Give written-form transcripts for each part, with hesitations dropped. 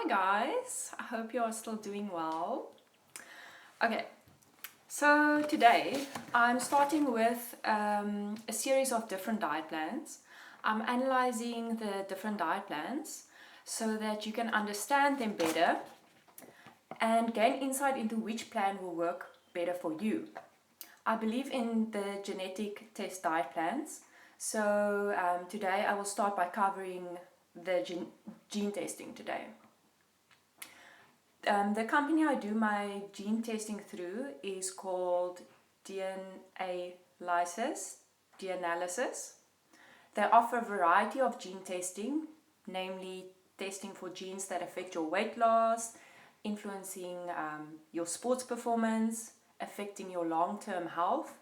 Hi guys, I hope you are still doing well. Okay, so today I'm starting with a series of different diet plans. I'm analyzing the different diet plans so that you can understand them better and gain insight into which plan will work better for you. I believe in the genetic test diet plans, so today I will start by covering the gene testing today. The company I do my gene testing through is called DNA Analysis. They offer a variety of gene testing, namely testing for genes that affect your weight loss, influencing your sports performance, affecting your long-term health,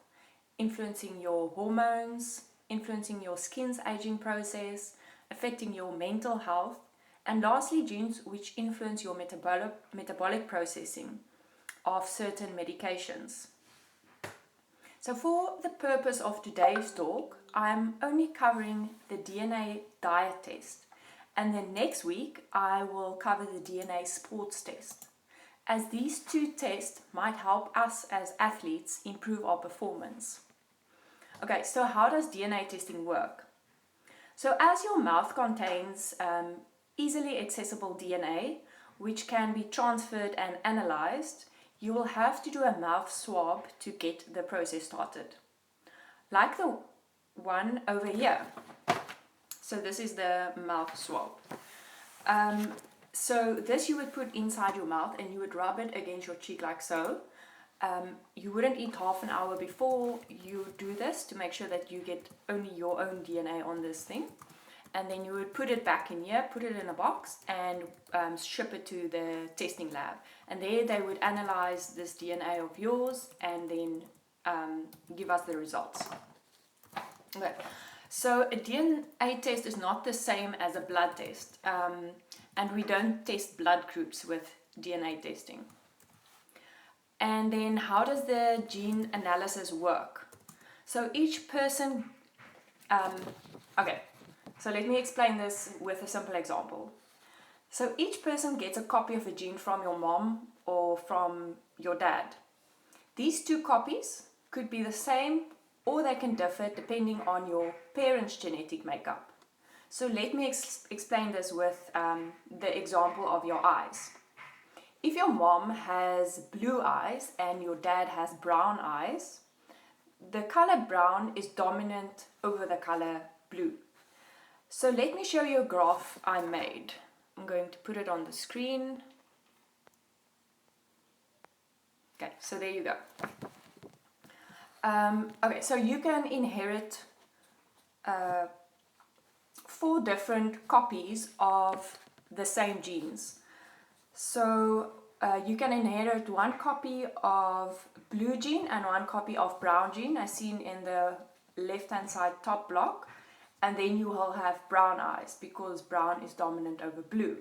influencing your hormones, influencing your skin's aging process, affecting your mental health, and lastly, genes which influence your metabolic processing of certain medications. So for the purpose of today's talk, I'm only covering the DNA diet test. And then next week, I will cover the DNA sports test, as these two tests might help us as athletes improve our performance. Okay, so how does DNA testing work? So as your mouth contains easily accessible DNA, which can be transferred and analyzed, you will have to do a mouth swab to get the process started. Like the one over here. So this is the mouth swab. So this you would put inside your mouth and you would rub it against your cheek like so. You wouldn't eat half an hour before you do this to make sure that you get only your own DNA on this thing. And then you would put it back in here, put it in a box and ship it to the testing lab. And there they would analyze this DNA of yours and then give us the results. Okay. So a DNA test is not the same as a blood test. And we don't test blood groups with DNA testing. And then how does the gene analysis work? So each person, so let me explain this with a simple example. So each person gets a copy of a gene from your mom or from your dad. These two copies could be the same or they can differ depending on your parents' genetic makeup. So let me explain this with the example of your eyes. If your mom has blue eyes and your dad has brown eyes, the color brown is dominant over the color blue. So let me show you a graph I made. I'm going to put it on the screen. Okay, so there you go. Okay, so you can inherit 4 different copies of the same genes. So you can inherit 1 copy of blue gene and 1 copy of brown gene, as seen in the left-hand side top block. And then you will have brown eyes because brown is dominant over blue.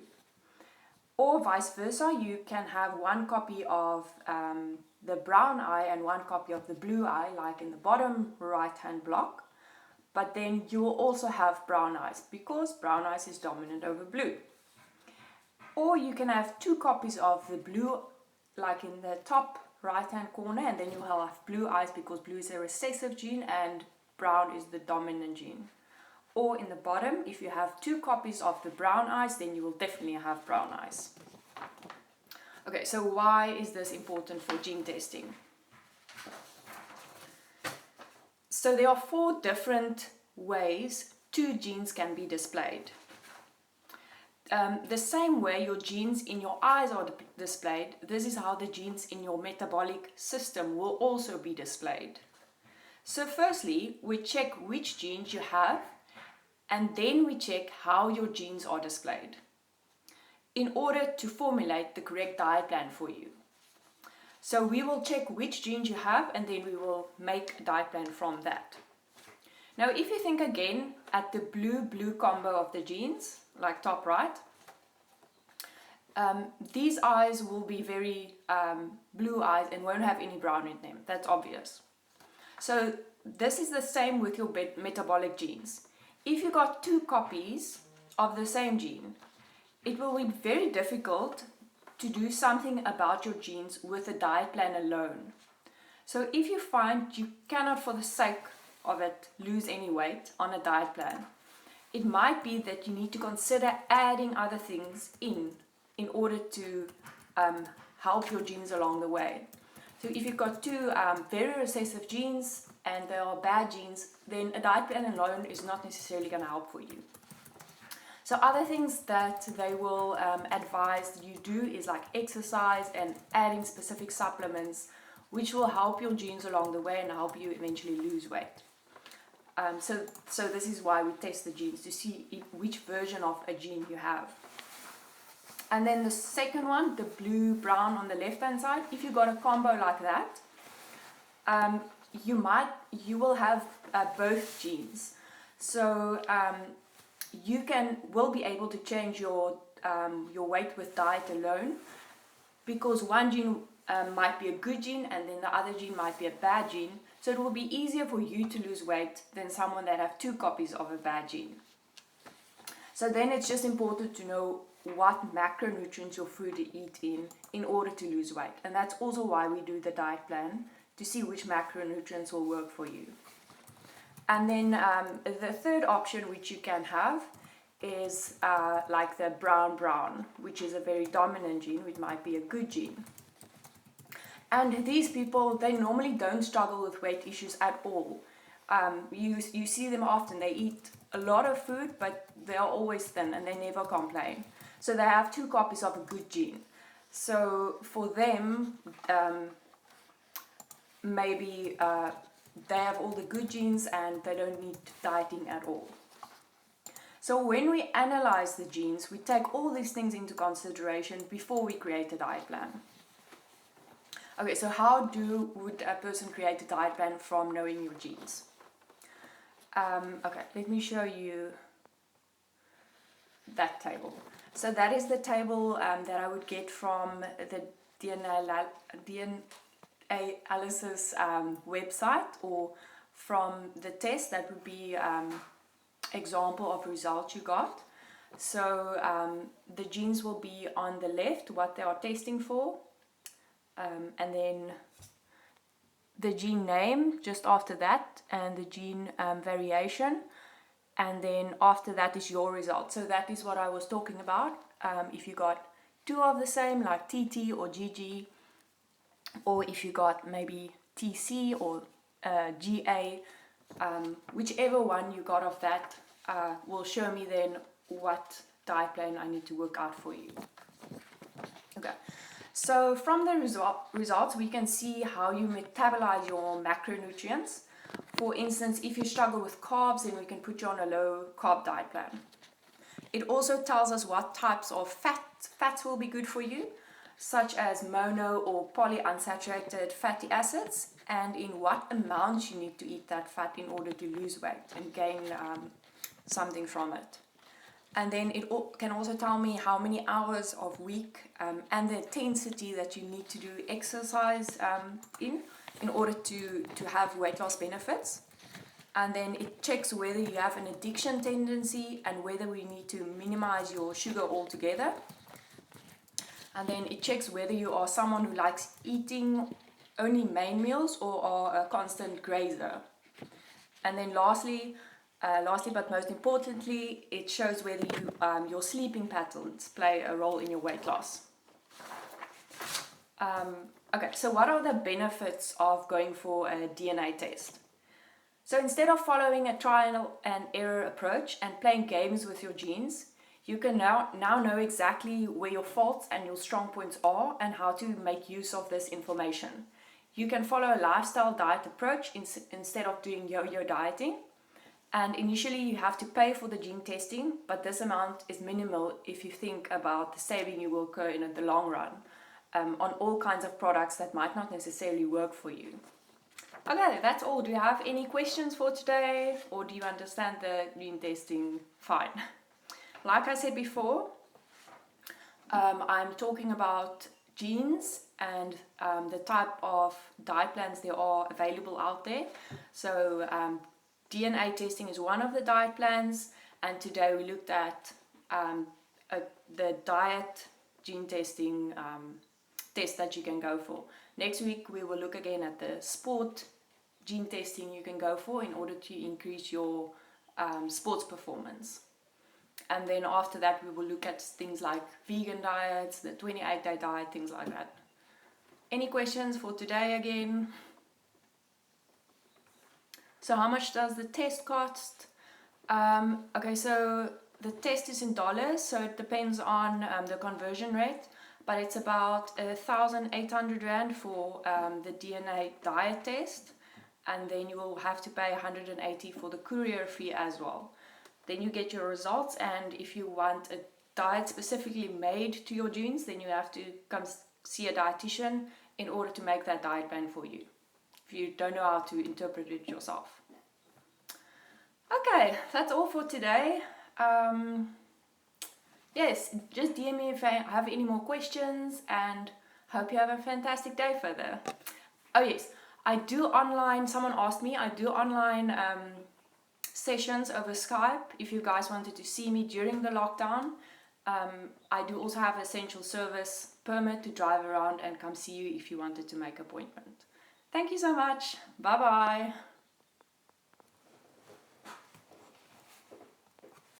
Or vice versa, you can have 1 copy of the brown eye and 1 copy of the blue eye, like in the bottom right-hand block. But then you will also have brown eyes because brown eyes is dominant over blue. Or you can have 2 copies of the blue, like in the top right-hand corner, and then you will have blue eyes because blue is a recessive gene and brown is the dominant gene. Or in the bottom, if you have 2 copies of the brown eyes, then you will definitely have brown eyes. Okay, so why is this important for gene testing? So there are 4 different ways 2 genes can be displayed. The same way your genes in your eyes are displayed, this is how the genes in your metabolic system will also be displayed. So firstly, we check which genes you have, and then we check how your genes are displayed in order to formulate the correct diet plan for you. So we will check which genes you have and then we will make a diet plan from that. Now if you think again at the blue-blue combo of the genes, like top right, these eyes will be very blue eyes and won't have any brown in them. That's obvious. So this is the same with your metabolic genes. If you got 2 copies of the same gene, it will be very difficult to do something about your genes with a diet plan alone. So if you find you cannot, for the sake of it, lose any weight on a diet plan, it might be that you need to consider adding other things in order to help your genes along the way. So if you've got two very recessive genes and they are bad genes, then a diet plan alone is not necessarily going to help for you. So other things that they will advise you do is like exercise and adding specific supplements, which will help your genes along the way and help you eventually lose weight. So this is why we test the genes, to see which version of a gene you have. And then the second one, the blue-brown on the left-hand side, if you got a combo like that, you will have both genes. So you will be able to change your weight with diet alone, because one gene might be a good gene and then the other gene might be a bad gene. So it will be easier for you to lose weight than someone that have two copies of a bad gene. So then it's just important to know what macronutrients your food eat in order to lose weight. And that's also why we do the diet plan, to see which macronutrients will work for you. And then the third option which you can have is like the brown, which is a very dominant gene, which might be a good gene. And these people, they normally don't struggle with weight issues at all. You see them often. They eat a lot of food, but they are always thin and they never complain. So they have two copies of a good gene. So for them, maybe they have all the good genes and they don't need dieting at all. So when we analyze the genes, we take all these things into consideration before we create a diet plan. Okay, so how would a person create a diet plan from knowing your genes? Okay, let me show you that table. So that is the table that I would get from the DNA analysis website, or from the test. That would be example of results you got. So the genes will be on the left, what they are testing for. And then the gene name just after that, and the gene variation, and then after that is your result. So that is what I was talking about. If you got two of the same, like TT or GG, or if you got maybe TC or GA, whichever one you got of that will show me then what diet plan I need to work out for you. Okay. So from the results, we can see how you metabolize your macronutrients. For instance, if you struggle with carbs, then we can put you on a low carb diet plan. It also tells us what types of fats will be good for you, such as mono or polyunsaturated fatty acids, and in what amounts you need to eat that fat in order to lose weight and gain something from it. And then it can also tell me how many hours of week and the intensity that you need to do exercise in order to have weight loss benefits. And then it checks whether you have an addiction tendency and whether we need to minimize your sugar altogether. And then it checks whether you are someone who likes eating only main meals or are a constant grazer. And then lastly but most importantly, it shows whether your sleeping patterns play a role in your weight loss. Okay, so what are the benefits of going for a DNA test? So instead of following a trial and error approach and playing games with your genes, you can now know exactly where your faults and your strong points are and how to make use of this information. You can follow a lifestyle diet approach instead of doing yo-yo dieting. And initially you have to pay for the gene testing, but this amount is minimal if you think about the saving you will occur in the long run on all kinds of products that might not necessarily work for you. Okay, that's all. Do you have any questions for today, or do you understand the gene testing fine? Like I said before, I'm talking about genes and the type of diet plans there are available out there. So DNA testing is one of the diet plans, and today we looked at the diet gene testing test that you can go for. Next week we will look again at the sport gene testing you can go for in order to increase your sports performance. And then after that we will look at things like vegan diets, the 28-day diet, things like that. Any questions for today again? So how much does the test cost? Okay, so the test is in dollars, so it depends on the conversion rate, but it's about 1,800 Rand for the DNA diet test, and then you will have to pay 180 for the courier fee as well. Then you get your results, and if you want a diet specifically made to your genes, then you have to come see a dietitian in order to make that diet plan for you, if you don't know how to interpret it yourself. Okay, that's all for today. Yes, just DM me if I have any more questions, and hope you have a fantastic day further. Oh yes, I do online, someone asked me, I do online sessions over Skype if you guys wanted to see me during the lockdown. I do also have essential service permit to drive around and come see you if you wanted to make an appointment. Thank you so much. Bye bye.